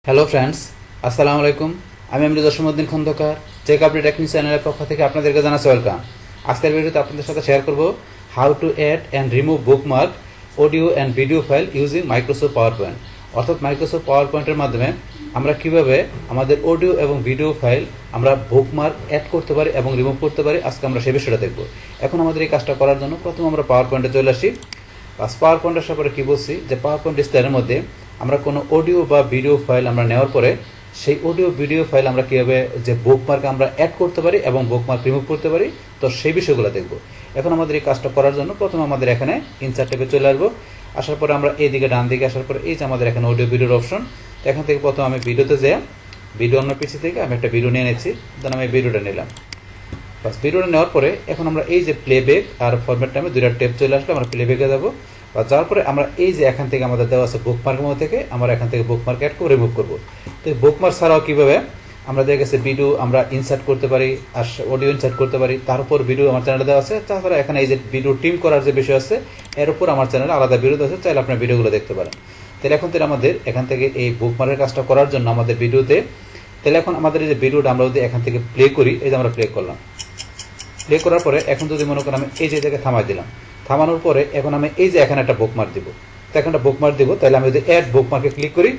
Hello friends, আসসালামু আলাইকুম। আমি Jasimuddin Khandakar Tech Update Technique চ্যানেলের পক্ষ থেকে আপনাদেরকে জানাচ্ছি ওয়েলকাম। আজকের ভিডিওতে আপনাদের সাথে শেয়ার করব how to add and remove bookmark audio and video file using Microsoft PowerPoint. অর্থাৎ মাইক্রোসফট পাওয়ার পয়েন্টের মাধ্যমে আমরা কিভাবে আমাদের অডিও এবং ভিডিও ফাইল আমরা বুকমার্ক অ্যাড করতে পারি এবং রিমুভ করতে পারি, আজকে আমরা সে বিষয়টা দেখব। এখন আমাদের এই কাজটা করার জন্য প্রথমে আমরা পাওয়ার পয়েন্টে চলে আসি। পাওয়ার পয়েন্ট আসার পরে কী বলছি যে পাওয়ার পয়েন্ট ডিসপ্লের মধ্যে আমরা কোনো অডিও বা ভিডিও ফাইল আমরা নেওয়ার পরে সেই অডিও ভিডিও ফাইল আমরা কীভাবে যে বুকমার্ক আমরা অ্যাড করতে পারি এবং বুকমার্ক রিমুভ করতে পারি, তো সেই বিষয়গুলো দেখব। এখন আমাদের এই কাজটা করার জন্য প্রথমে আমাদের এখানে ইনসার্ট ট্যাবে চলে আসবো। আসার পরে আমরা এইদিকে ডান দিকে আসার পরে এই যে আমাদের এখানে অডিও ভিডিওর অপশন, তো এখান থেকে প্রথমে আমি ভিডিওতে যাই। ভিডিও অন্য পিসি থেকে আমি একটা ভিডিও নিয়ে নিচ্ছি, দেন আমি ভিডিওটা নিলাম। বাস ভিডিওটা নেওয়ার পরে এখন আমরা এই যে প্লেব্যাক আর ফরম্যাট আমি দুইটা ট্যাব চলে আসলে আমরা প্লেব্যাকে যাবো। বা যাওয়ার পরে আমরা এই যে এখান থেকে আমাদের দেওয়া আছে বুকমার্কের মধ্যে থেকে আমরা এখান থেকে বুকমার্ক অ্যাড করে রিমুভ করবো। তো বুকমার্ক ছাড়াও কীভাবে আমরা দেখা গেছে ভিডিও আমরা ইনসার্ট করতে পারি আর অডিও ইনসার্ট করতে পারি, তার উপর ভিডিও আমার চ্যানেলে দেওয়া আছে। তাছাড়া এখানে এই যে ভিডিও টিম করার যে বিষয় আছে এর উপর আমার চ্যানেলে আলাদা ভিডিও আছে, চাইলে আপনার ভিডিওগুলো দেখতে পারেন। তাহলে এখন থেকে আমাদের এখান থেকে এই বুকমার্কের কাজটা করার জন্য আমাদের ভিডিওতে, তাহলে এখন আমাদের এই যে ভিডিওটা আমরা যদি এখান থেকে প্লে করি, এই যে আমরা প্লে করলাম। প্লে করার পরে এখন যদি মনে করেন আমি এই যে জায়গায় থামাই দিলাম, থামানোর পরে এখন আমি এই যে এখানে একটা বুকমার্ক দিব। তো এখন একটা বুকমার্ক দিব, তাহলে আমি যদি অ্যাড বুকমার্কে ক্লিক করি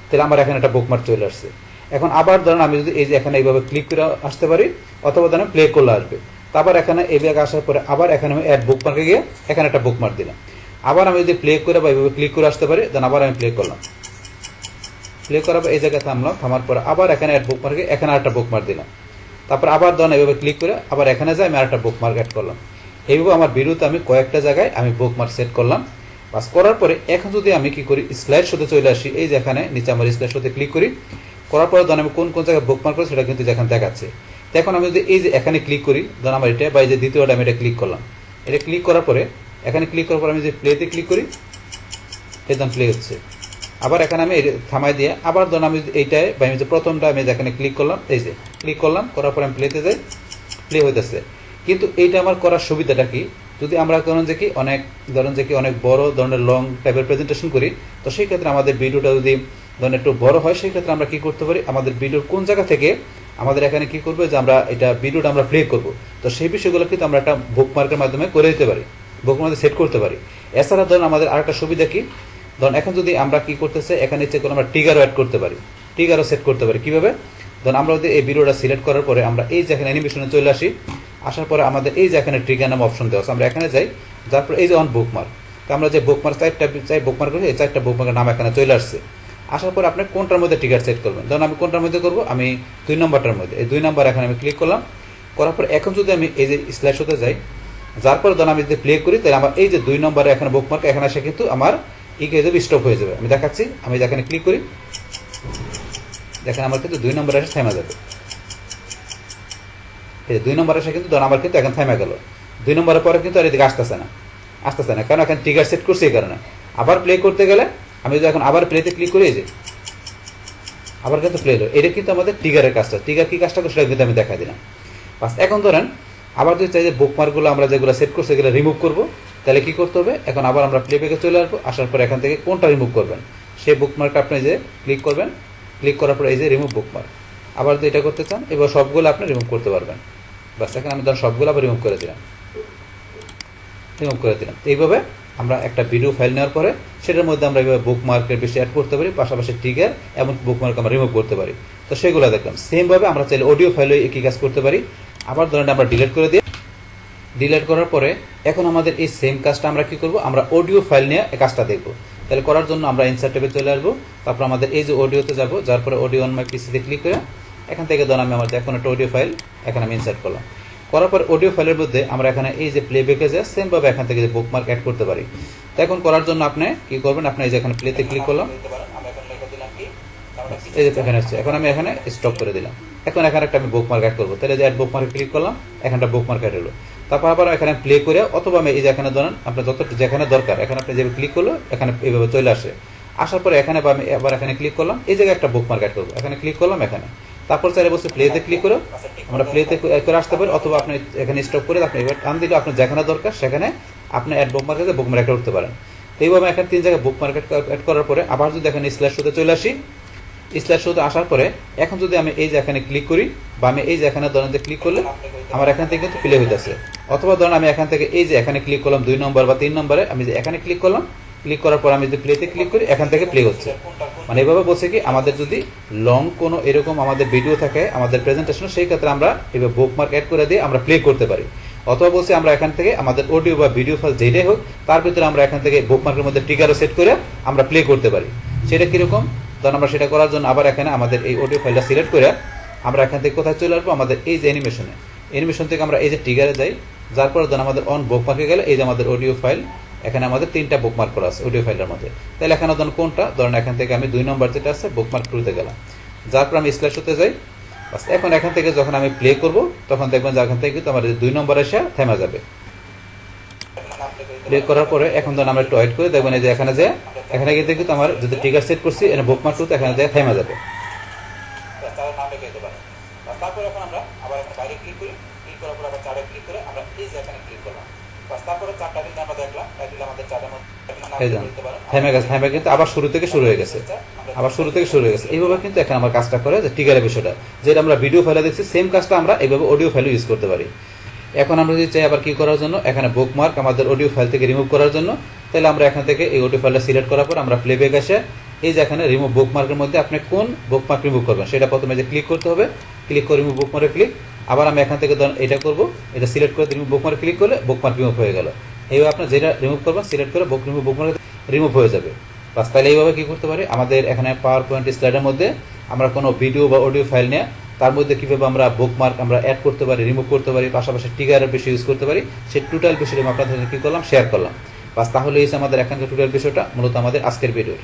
তাহলে আমার এখানে একটা বুকমার্ক চলে আসছে। এখন আবার ধরেন আমি যদি এই যে এখানে এইভাবে ক্লিক করে আসতে পারি, অথবা ধরেন প্লে করলে আসবে। তারপর এখানে এই জায়গায় আসার পরে আবার এখানে আমি অ্যাড বুকমার্কে গিয়ে এখানে একটা বুকমার্ক দিলাম। আবার আমি যদি প্লে করে বা এইভাবে ক্লিক করে আসতে পারি, দেন আবার আমি প্লে করলাম। প্লে করার পর এই জায়গায় থামলাম, থামার পরে আবার এখানে অ্যাড বুকমার্কে এখানে আরেকটা বুকমার্ক দিলাম। তারপর আবার ধরেন এইভাবে ক্লিক করে আবার এখানে যাই আমি আরেকটা বুকমার্ক অ্যাড করলাম। এইভাবে আমার ভিডিওতে আমি কয়েকটা জায়গায় আমি বুকমার্ক সেট করলাম। বাস করার পরে এখন যদি আমি কি করি স্লাইড শোতে চলে আসি, এই যে এখানে নিচে আমার স্লাইড শোতে ক্লিক করি, করার পরে ধরেন আমি কোন কোন জায়গায় বুকমার্ক করি সেটা কিন্তু যেখানে দেখাচ্ছে। তো এখন আমি যদি এই যে এখানে ক্লিক করি, ধরেন আমার এটা বা এই যে দ্বিতীয়টা আমি এটা ক্লিক করলাম। এটা ক্লিক করার পরে এখানে ক্লিক করার পর আমি যে প্লেতে ক্লিক করি, একদম প্লে হচ্ছে। আবার এখানে আমি থামাই দিয়ে আবার ধরেন আমি এইটায় বা আমি যে প্রথমটা আমি যেখানে ক্লিক করলাম, এই যে ক্লিক করলাম, করার পরে আমি প্লেতে যাই, প্লে হইতেছে। কিন্তু এইটা আমার করার সুবিধাটা কি, যদি আমরা ধরেন যে কি অনেক বড় ধরনের লং টাইপের প্রেজেন্টেশন করি, তো সেই ক্ষেত্রে আমাদের ভিডিওটা যদি ধরেন একটু বড় হয়, সেই ক্ষেত্রে আমরা কি করতে পারি, আমাদের ভিডিওর কোন জায়গা থেকে আমাদের এখানে কি করবো যে আমরা এটা ভিডিওটা আমরা প্লে করব, তো সেই বিষয়গুলো কিন্তু আমরা একটা বুকমার্কের মাধ্যমে করে দিতে পারি, বুকমার্কে সেট করতে পারি। এছাড়া ধরুন আমাদের আরেকটা সুবিধা কি, ধরুন এখন যদি আমরা কি করতেছে এখানে ইচ্ছে করে আমরা ট্রিগারও অ্যাড করতে পারি, ট্রিগারও সেট করতে পারি। কিভাবে, ধরুন আমরা যদি এই ভিডিওটা সিলেক্ট করার পরে আমরা এই যে এখানে অ্যানিমেশনে চলে আসি, আসার পরে আমাদের এই যে এখানে ট্রিগার নাম অপশন দেওয়া আছে, আমরা এখানে যাই, যার পরে এই যে অন বুকমার্ক, তো আমরা যে বুকমার্ক চাই বুকমার্ক করি, এই চারটা বুকমার্কের নাম এখানে চলে আসছে। আসার পরে আপনি কোনটার মধ্যে ট্রিগার সেট করবেন, ধরুন আমি কোনটার মধ্যে করবো, আমি 2 নম্বরটার মধ্যে, এই 2 নম্বর এখানে আমি ক্লিক করলাম। করার পর এখন যদি আমি এই যে স্লাইড শোতে যাই, যার পরে ধরুন আমি যদি প্লে করি, তাহলে আমার এই যে 2 নম্বরে এখানে বুকমার্ক এখানে আসে কিন্তু আমার স্টপ হয়ে যাবে। আমি দেখাচ্ছি, আমি যেখানে ক্লিক করি দেখেন আমার কিন্তু 2 নম্বরে এসে থেমে যাবে। এই 2 নম্বরে এসে কিন্তু ধরুন আমার কিন্তু এখন থেমে গেল। 2 নম্বরের পরে কিন্তু আর এদিকে আসতেছে না, কারণ এখন ট্রিগার সেট করছে এই কারণে। আবার প্লে করতে গেলে আমি যদি এখন আবার প্লেতে ক্লিক করি, এই যে আবার কিন্তু প্লে হলো। এটা কিন্তু আমাদের ট্রিগারের কাজটা, ট্রিগার কি কাজটা করে সেটা কিন্তু আমি দেখা দিলাম। বাস এখন ধরেন আবার যদি চাই যে বুকমার্কগুলো আমরা যেগুলো সেট করছি সেগুলো রিমুভ করবো, তাহলে কি করতে হবে, এখন আবার আমরা প্লেব্যাকে চলে আসবো। আসার পর এখান থেকে কোনটা রিমুভ করবেন সেই বুকমার্কটা আপনি যে ক্লিক করবেন, ক্লিক করার পর এই যে রিমুভ বুকমার্ক, আবার যদি এটা করতে চান এবার সবগুলো আপনি রিমুভ করতে পারবেন। বাস এখন আমি ধরেন সবগুলো আবার রিমুভ করে দিলাম। এইভাবে আমরা একটা ভিডিও ফাইল নেওয়ার পরে সেটার মধ্যে আমরা এইভাবে বুকমার্কের বেশি অ্যাড করতে পারি, পাশাপাশি ট্রিগার এবং বুকমার্ক আমরা রিমুভ করতে পারি। তো সেগুলো দেখলাম। সেমভাবে আমরা চাইলে অডিও ফাইলে একই কাজ করতে পারি। আবার ধরেন আমরা ডিলিট করে দিই, ডিলিট করার পরে এখন আমাদের এই সেম কাজটা আমরা কি করব, আমরা অডিও ফাইল নিয়ে এই কাজটা দেখব। তাহলে করার জন্য আমরা ইনসার্ট ট্যাবে চলে আসবো, তারপর আমাদের এই যে অডিওতে যাব, যার পরে অডিও অন মাই পিসিতে ক্লিক করে এখান থেকে ধরুন আমি আমার এখন একটা অডিও ফাইল এখানে আমি ইনসার্ট করলাম। করার পর অডিও ফাইলের মধ্যে আমরা এখানে এই যে প্লেব্যাকে যে সেমভাবে এখান থেকে যে বুকমার্ক অ্যাড করতে পারি। তো এখন করার জন্য আপনি কি করবেন, আপনি এই যে এখানে প্লেতে ক্লিক করলাম, এই যে এখানে আসছে, এখন আমি এখানে স্টপ করে দিলাম। এখন এখানে একটা আমি বুকমার্ক অ্যাড করবো, তাহলে যে অ্যাড বুকমার্কে ক্লিক করলাম, এখানটা বুকমার্ক অ্যাড হলো। তারপর আবার এখানে প্লে করে অথবা আমি এই যে এখানে ধরেন আপনার যেখানে দরকার এখানে আপনি যেভাবে ক্লিক করলো এখানে এইভাবে চলে আসে। আসার পরে এখানে বা আমি আবার এখানে ক্লিক করলাম, এই জায়গায় একটা বুকমার্ক অ্যাড করবো, এখানে ক্লিক করলাম এখানে। তারপর চাইলে বলছে প্লেতে ক্লিক করে আমরা প্লেতে করে আসতে পারি, অথবা আপনি এখানে স্টপ করে আপনি এবার টান দিলে আপনার যেখানে দরকার সেখানে আপনি অ্যাড বুকমার্কে বুকমার্ক অ্যাড করতে পারেন। এইভাবে এখানে 3 জায়গায় বুকমার্ক অ্যাড করার পরে আবার যদি এখানে স্ল্যাশ শোতে চলে আসি, স্লাইড শোতে আসার পরে এখন যদি আমি এই যে এখানে ক্লিক করি বা আমি এই যে এখানে ধরেন যে ক্লিক করলে আমার এখান থেকে কিন্তু প্লে হইতেছে, অথবা ধরেন আমি এখান থেকে এই যে এখানে ক্লিক করলাম 2 নম্বর বা 3 নম্বরে, আমি যে এখানে ক্লিক করলাম, ক্লিক করার পর আমি যদি প্লেতে ক্লিক করি এখান থেকে প্লে হচ্ছে। মানে এভাবে বলছে কি আমাদের যদি লং কোনো এরকম আমাদের ভিডিও থাকে আমাদের প্রেজেন্টেশনে, সেই ক্ষেত্রে আমরা এভাবে বুকমার্ক অ্যাড করে দিয়ে আমরা প্লে করতে পারি। অথবা বলছে আমরা এখান থেকে আমাদের অডিও বা ভিডিও ফাইল যেটাই হোক তার ভিতরে আমরা এখান থেকে বুকমার্কের মধ্যে ট্রিগারও সেট করে আমরা প্লে করতে পারি। সেটা কিরকম, ধরুন আমরা সেটা করার জন্য আবার এখানে আমাদের এই অডিও ফাইলটা সিলেক্ট করে আমরা এখান থেকে কোথায় চলে আসবো, আমাদের এই যে অ্যানিমেশন থেকে আমরা এই যে ট্রিগারে যাই, যার পরে ধরুন আমাদের অন বুকমার্কে গেলে এই যে আমাদের অডিও ফাইল, এখানে আমাদের 3টা বুকমার্ক করা আছে অডিও ফাইলের মধ্যে। তাহলে এখানে ধরুন কোনটা, ধরুন এখান থেকে আমি 2 নম্বর যেটা আছে বুকমার্ক 2-তে গেলাম, যার পর আমি স্ল্যাশ হতে যাই। বাস এখন এখান থেকে যখন আমি প্লে করব তখন দেখবেন যে এখান থেকে কিন্তু আমার 2 নম্বর এসে থেমে যাবে। প্লে করার পরে এখন ধরুন আমরা একটু ওয়েট করে দেখবেন এই যে এখানে যে এখানে কিন্তু আমার যদি ট্রিগার সেট করছি এটা বুকমার্ক 2 এখানে যে থেমে যাবে। তারপর এখন আমরা আবার এখানে বাইরে ক্লিক করি, ক্লিক করার পর আবার চার্টে ক্লিক করে আমরা এই যে এখানে ক্লিক করলাম। বাস তারপরে চারটা কিন্তু আমরা দেখলাম, টাইটেল আমাদের চার্টের মধ্যে থেমে গেছে, থেমে কিন্তু আবার শুরু থেকে শুরু হয়ে গেছে, এইভাবে কিন্তু এখানে আমার কাজটা করে যে ট্রিগারের বিষয়টা যেটা আমরা ভিডিও ফাইলে দেখছি সেম কাজটা আমরা এইভাবে অডিও ফাইলে ইউজ করতে পারি। এখন আমরা যদি চাই আবার কি করার জন্য এখানে বুকমার্ক আমাদের অডিও ফাইল থেকে রিমুভ করার জন্য, তাহলে আমরা এখান থেকে এই অডিও ফাইলটা সিলেক্ট করার পর আমরা প্লেব্যাক এসে এই যে এখানে রিমুভ বুকমার্কের মধ্যে আপনি কোন বুকমার্ক রিমুভ করবেন সেটা প্রথমে যে ক্লিক করতে হবে, ক্লিক করে রিমুভ বুকমার্কে ক্লিক, আবার আমি এখান থেকে ধরুন এটা করব, এটা সিলেক্ট করে রিমুভ বুকমার্ক ক্লিক করলে বুকমার্ক রিমুভ হয়ে গেল। এইভাবে আপনি যেটা রিমুভ করবেন সিলেক্ট করে রিমুভ বুকমার্ক রিমুভ হয়ে যাবে। বাস তাহলে এইভাবে কি করতে পারি, আমাদের এখানে পাওয়ার পয়েন্ট স্লাইডের মধ্যে আমরা কোনো ভিডিও বা অডিও ফাইল নিয়ে তার মধ্যে কীভাবে আমরা বুকমার্ক আমরা অ্যাড করতে পারি, রিমুভ করতে পারি, পাশাপাশি ট্রিগারের বিষয় ইউজ করতে পারি, সেই টোটাল বিষয়টা আমি আপনাদের সাথে কী করলাম শেয়ার করলাম। বাস তাহলে এই আমাদের এখানকার টোটাল বিষয়টা মূলত আমাদের আজকের ভিডিওর।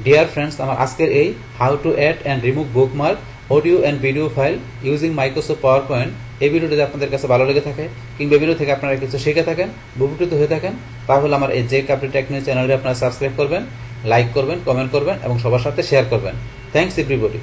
ডিয়ার ফ্রেন্ডস, আমার আজকের এই how to add and remove bookmark audio and video file using Microsoft PowerPoint, এই ভিডিওটি যদি আপনাদের কাছে ভালো লেগে থাকে কিংবা ভিডিও থেকে আপনারা কিছু শিখে থাকেন, উপকৃত হয়ে থাকেন, তাহলে আমার এই জেক আপডেট টেকনিক চ্যানেলটি আপনারা সাবস্ক্রাইব করবেন, লাইক করবেন, কমেন্ট করবেন এবং সবার সাথে শেয়ার করবেন। Thanks everybody.